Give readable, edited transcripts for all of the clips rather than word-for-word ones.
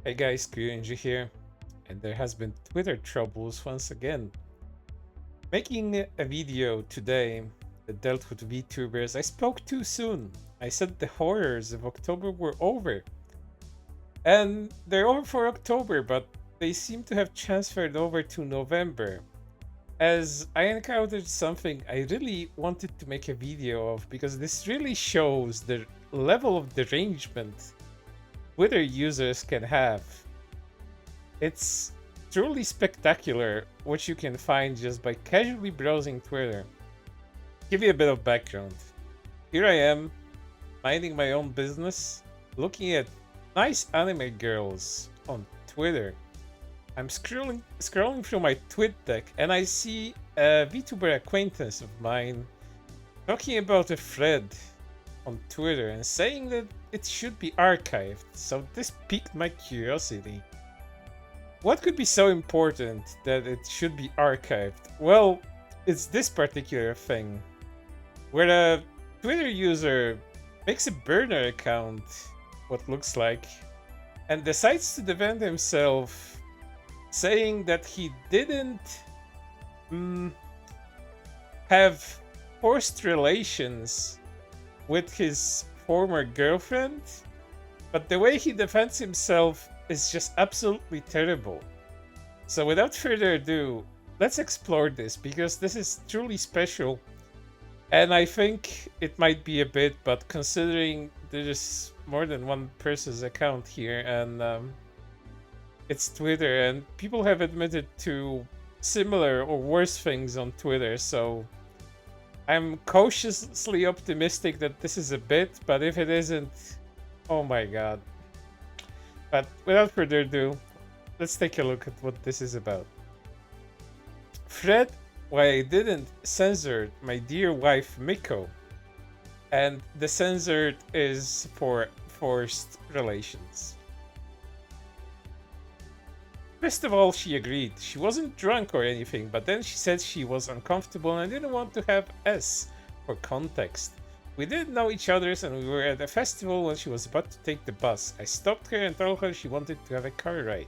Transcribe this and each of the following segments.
Hey guys, Rinji here, and there has been Twitter troubles once again. Making a video today that dealt with VTubers, I spoke too soon. I said the horrors of October were over, and they're over for October, but they seem to have transferred over to November. As I encountered something I really wanted to make a video of because this really shows the level of derangement Twitter users can have. It's truly spectacular what you can find just by casually browsing Twitter. Give you a bit of background. Here I am, minding my own business, looking at nice anime girls on Twitter. I'm scrolling through my tweet deck and I see a VTuber acquaintance of mine talking about a thread on Twitter and saying that it should be archived. So this piqued my curiosity. What could be so important that it should be archived? Well, it's this particular thing, where a Twitter user makes a burner account, what looks like, and decides to defend himself, saying that he didn't have forced relations with his former girlfriend, but the way he defends himself is just absolutely terrible. So without further ado, let's explore this because this is truly special. And I think it might be a bit, but considering there's more than one person's account here and it's Twitter and people have admitted to similar or worse things on Twitter, so I'm cautiously optimistic that this is a bit, but if it isn't, oh my god. But without further ado, let's take a look at what this is about. Fred, why I didn't censor my dear wife Miko. And the censored is for forced relations. First of all, she agreed. She wasn't drunk or anything, but then she said she was uncomfortable and didn't want to have S for context. We didn't know each other and we were at a festival when she was about to take the bus. I stopped her and told her she wanted to have a car ride.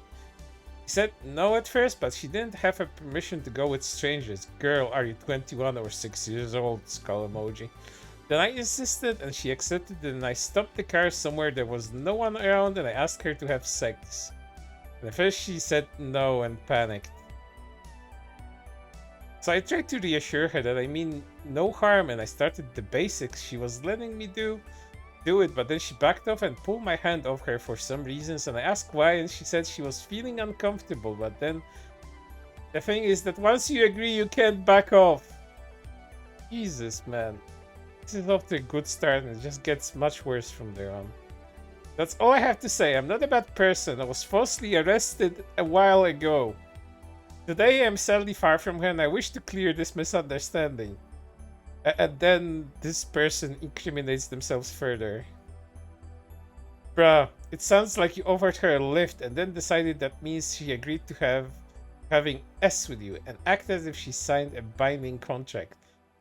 She said no at first, but she didn't have her permission to go with strangers. Girl, are you 21 or 6 years old? Skull emoji. Then I insisted and she accepted and I stopped the car somewhere there was no one around and I asked her to have sex. And at first she said no and panicked. So I tried to reassure her that I mean no harm and I started the basics she was letting me do it, but then she backed off and pulled my hand off her for some reasons and I asked why and she said she was feeling uncomfortable, but then the thing is that once you agree you can't back off. Jesus man, this is off to a good start and it just gets much worse from there on. That's all I have to say. I'm not a bad person. I was falsely arrested a while ago. Today I am sadly far from her and I wish to clear this misunderstanding. And then this person incriminates themselves further. Bruh, it sounds like you offered her a lift and then decided that means she agreed to having S with you and act as if she signed a binding contract.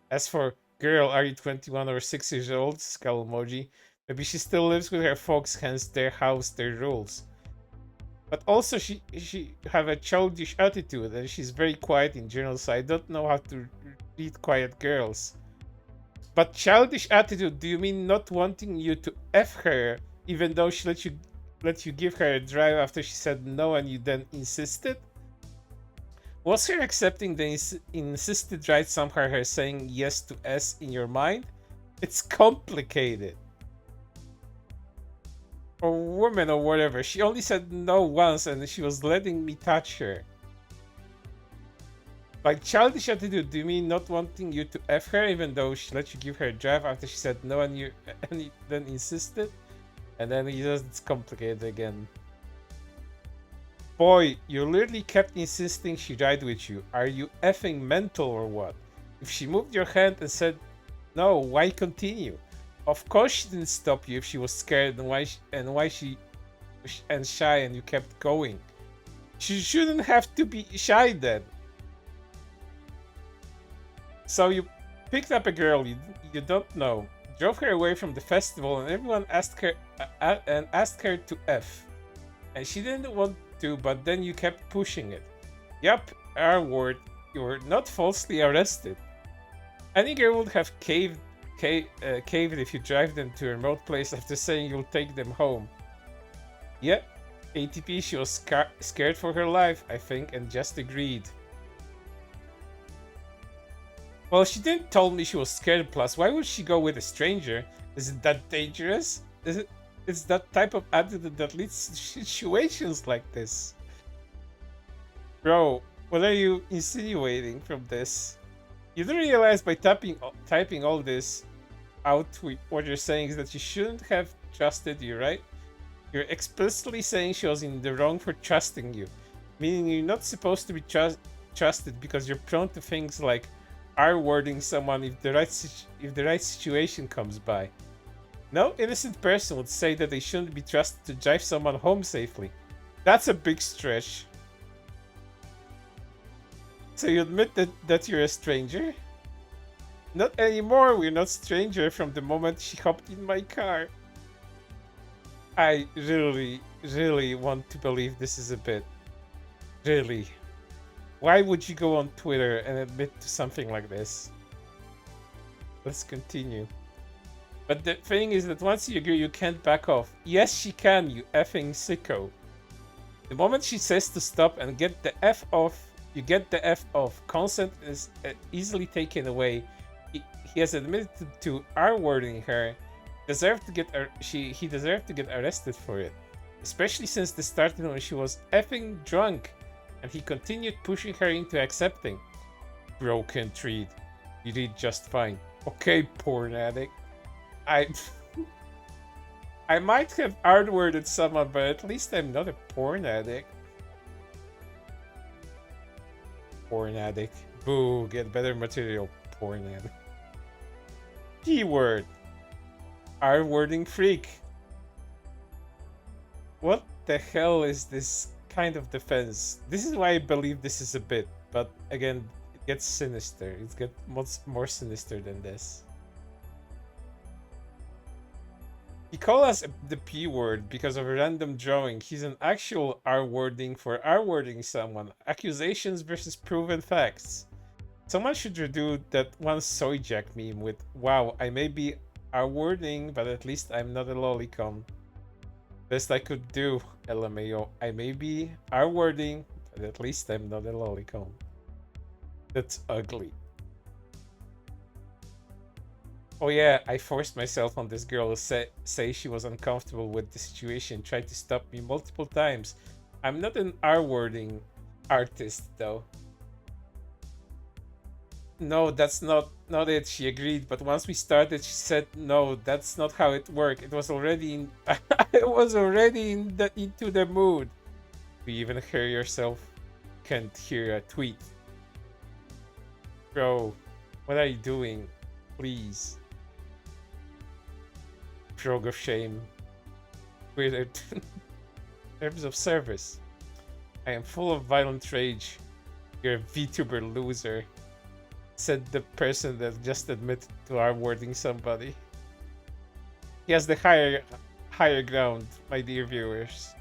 As for girl, are you 21 or 6 years old? Skull emoji. Maybe she still lives with her folks, hence their house, their rules. But also she have a childish attitude and she's very quiet in general, so I don't know how to read quiet girls. But childish attitude, do you mean not wanting you to F her even though she let you give her a drive after she said no and you then insisted? Was her accepting the insisted ride somehow her saying yes to S in your mind? It's complicated. Or woman or whatever. She only said no once and she was letting me touch her. By childish attitude, do you mean not wanting you to F her even though she let you give her a drive after she said no and you then insisted? And then it's complicated again. Boy, you literally kept insisting she ride with you. Are you effing mental or what? If she moved your hand and said no, why continue? Of course she didn't stop you if she was scared and shy and you kept going. She shouldn't have to be shy then. So you picked up a girl you don't know, drove her away from the festival and everyone asked her to F. And she didn't want to, but then you kept pushing it. Yup, R word, you were not falsely arrested. Any girl would have caved if you drive them to a remote place after saying you'll take them home. Yep, ATP, she was scared for her life, I think, and just agreed. Well, she didn't tell me she was scared, plus why would she go with a stranger? Is it that dangerous? It's that type of attitude that leads to situations like this. Bro, what are you insinuating from this? You do realize by typing all this out, what you're saying is that she shouldn't have trusted you, right? You're explicitly saying she was in the wrong for trusting you, meaning you're not supposed to be trusted because you're prone to things like R-wording someone if the right situation comes by. No innocent person would say that they shouldn't be trusted to drive someone home safely. That's a big stretch. So you admit that you're a stranger? Not anymore, we're not stranger from the moment she hopped in my car. I really want to believe this is a bit. Really. Why would you go on Twitter and admit to something like this? Let's continue. But the thing is that once you agree, you can't back off. Yes, she can, you effing sicko. The moment she says to stop and get the F off, you get the F off. Consent is easily taken away. He has admitted to R-wording her. He deserved to get arrested for it. Especially since this started when she was effing drunk. And he continued pushing her into accepting. Broken treat. You did just fine. Okay, porn addict. I might have R-worded someone, but at least I'm not a porn addict. Porn addict. Boo, get better material, porn addict. Keyword. R-wording freak. What the hell is this kind of defense? This is why I believe this is a bit, but again, it gets sinister. It gets much more sinister than this. He called us the P word because of a random drawing. He's an actual R-wording for R-wording someone. Accusations versus proven facts. Someone should redo that one soy jack meme with, wow, I may be R-wording, but at least I'm not a lolicon. Best I could do, LMAO. I may be R-wording, but at least I'm not a lolicon. That's ugly. Oh yeah, I forced myself on this girl to say she was uncomfortable with the situation, tried to stop me multiple times. I'm not an R-wording artist though. No, that's not it, she agreed, but once we started she said no, that's not how it worked. It was already in I was already into the mood. You even hear yourself can't hear a tweet. Bro, what are you doing? Please. Frog of shame. Weird terms of service. I am full of violent rage. You're a VTuber loser. Said the person that just admitted to R-wording somebody. He has the higher ground, my dear viewers.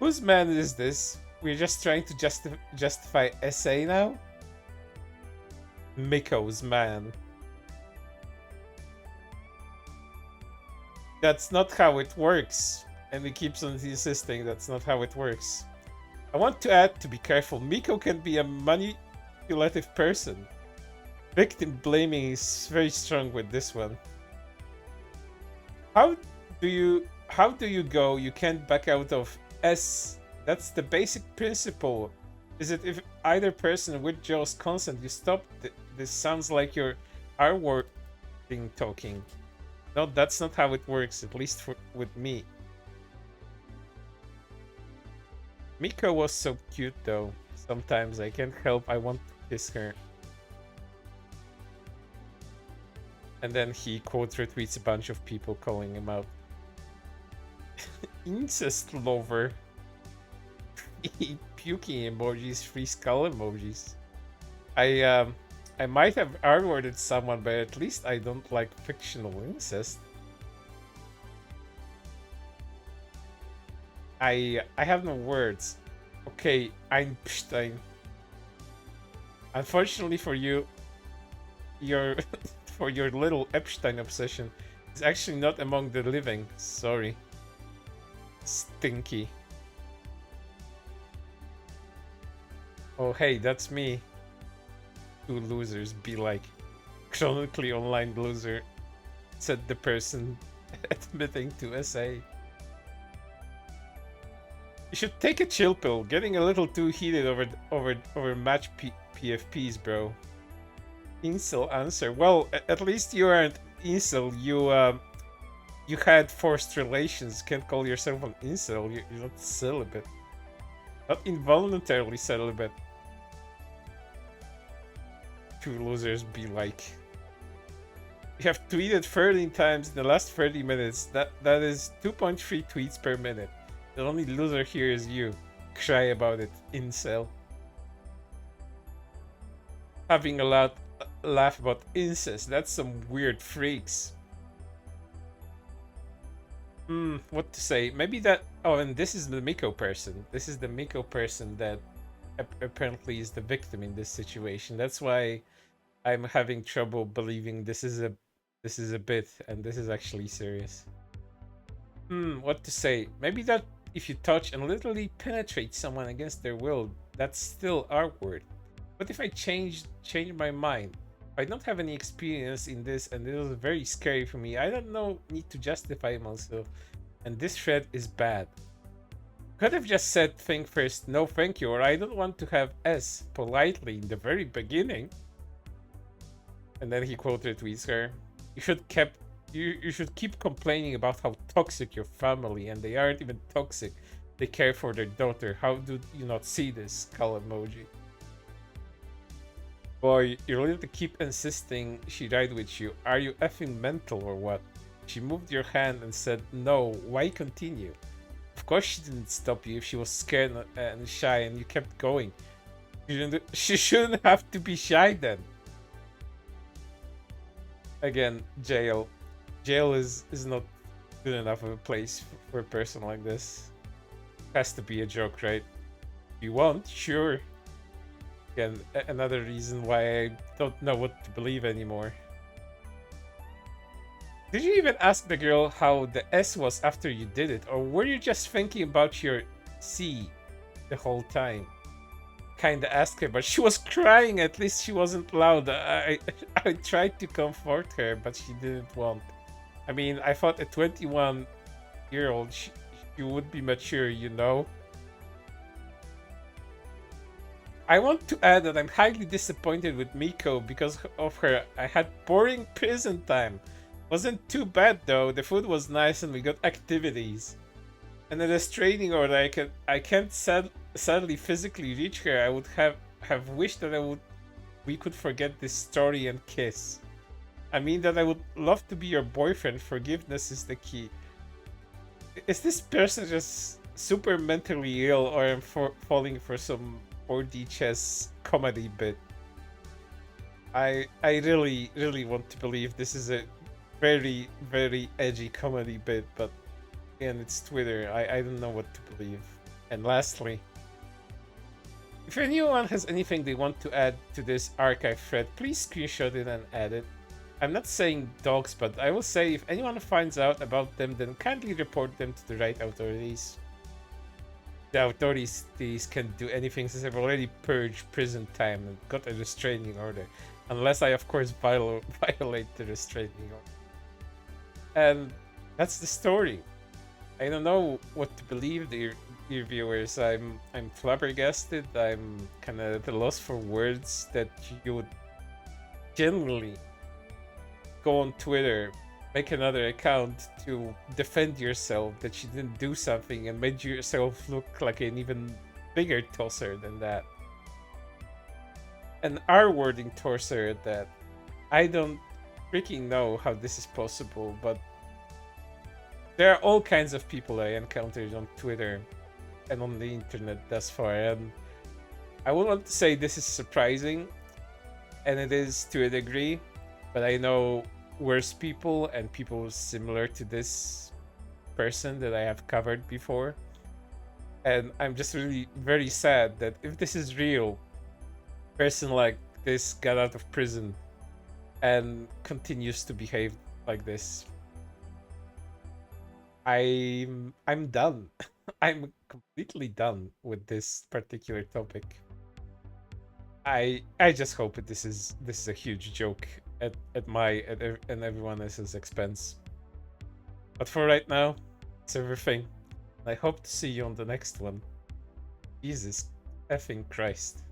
Whose man is this? We're just trying to justify SA now? Miko's man. That's not how it works. And he keeps on insisting that's not how it works. I want to add to be careful. Miko can be a manipulative person. Victim blaming is very strong with this one. How do you go? You can't back out of S. That's the basic principle. Is it if either person withdraws consent, you stop? This sounds like you're R-wording talking. No, that's not how it works, at least with me. Miko was so cute though. Sometimes I can't help, I want to kiss her. And then he quote retweets a bunch of people calling him out. Incest lover. Puking emojis, free skull emojis. I might have R-worded someone, but at least I don't like fictional incest. I have no words. Okay, Einstein. Unfortunately for you, your for your little Epstein obsession is actually not among the living. Sorry. Stinky. Oh hey, that's me. Two losers be like. Chronically online loser, said the person admitting to SA. You should take a chill pill. Getting a little too heated over PFPs, bro. Incel answer. Well, at least you aren't incel. You had forced relations. Can't call yourself an incel. You're not celibate. Not involuntarily celibate. Two losers be like. You have tweeted 13 times in the last 30 minutes. That is 2.3 tweets per minute. The only loser here is you. Cry about it, incel. Having a loud laugh about incest. That's some weird freaks. What to say? Maybe that... Oh, and this is the Miko person. This is the Miko person that apparently is the victim in this situation. That's why I'm having trouble believing this is a bit and this is actually serious. What to say? Maybe that if you touch and literally penetrate someone against their will, that's still awkward. But if I change my mind, I don't have any experience in this and it was very scary for me. I don't need to justify myself, and this thread is bad. Could have just said thing first, no thank you, or I don't want to have S politely in the very beginning. And then he quoted tweets her. You should keep complaining about how toxic your family, and they aren't even toxic. They care for their daughter. How do you not see this? Skull emoji. Boy, you're going to keep insisting she died with you. Are you effing mental or what? She moved your hand and said, no, why continue? Of course she didn't stop you if she was scared and shy and you kept going. She shouldn't have to be shy then. Again, jail. Jail is not good enough of a place for a person like this. Has to be a joke, right? If you want, sure. Again, another reason why I don't know what to believe anymore. Did you even ask the girl how the S was after you did it? Or were you just thinking about your C the whole time? Kinda asked her, but she was crying. At least she wasn't loud. I tried to comfort her, but she didn't want. I mean, I thought a 21-year-old, she would be mature, you know? I want to add that I'm highly disappointed with Miko because of her. I had boring prison time. Wasn't too bad though. The food was nice and we got activities. And a restraining order. I can't sadly physically reach her. I would have wished that we could forget this story and kiss. I mean that I would love to be your boyfriend. Forgiveness is the key. Is this person just super mentally ill, or I'm falling for some 4D chess comedy bit? I really want to believe this is a very edgy comedy bit, but again, it's Twitter. I don't know what to believe. And lastly, if anyone has anything they want to add to this archive thread, please screenshot it and add it. I'm not saying dogs, but I will say if anyone finds out about them, then kindly report them to the right authorities. The authorities can't do anything since I've already purged prison time and got a restraining order. Unless I, of course, violate the restraining order. And that's the story. I don't know what to believe, dear viewers. I'm flabbergasted. I'm kind of at a loss for words that you would generally go on Twitter, make another account to defend yourself that you didn't do something and made yourself look like an even bigger tosser than that. An R-wording torso at that. I don't freaking know how this is possible, but there are all kinds of people I encountered on Twitter and on the internet thus far, and I would want to say this is surprising, and it is to a degree, but I know worse people and people similar to this person that I have covered before. And I'm just really very sad that if this is real, person like this got out of prison and continues to behave like this. I'm done. I'm completely done with this particular topic. I just hope that this is a huge joke at my and everyone else's expense. But for right now, it's everything. I hope to see you on the next one. Jesus effing Christ.